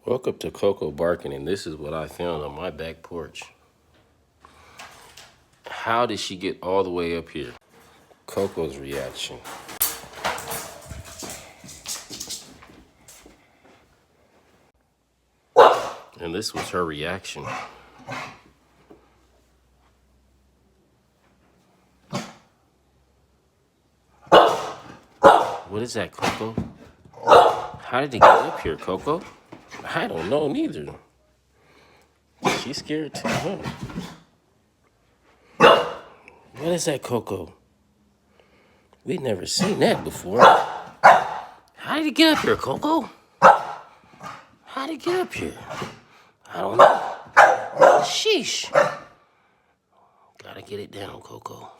Welcome to Coco Barking, and this is what I found on my back porch. How did she get all the way up here? Coco's reaction. And this was her reaction. What is that, Coco? How did it get up here, Coco? I don't know neither. She's scared too, huh? What is that, Coco? We've never seen that before. How did it get up here, Coco? How did it get up here? I don't know. Sheesh. Gotta get it down, Coco.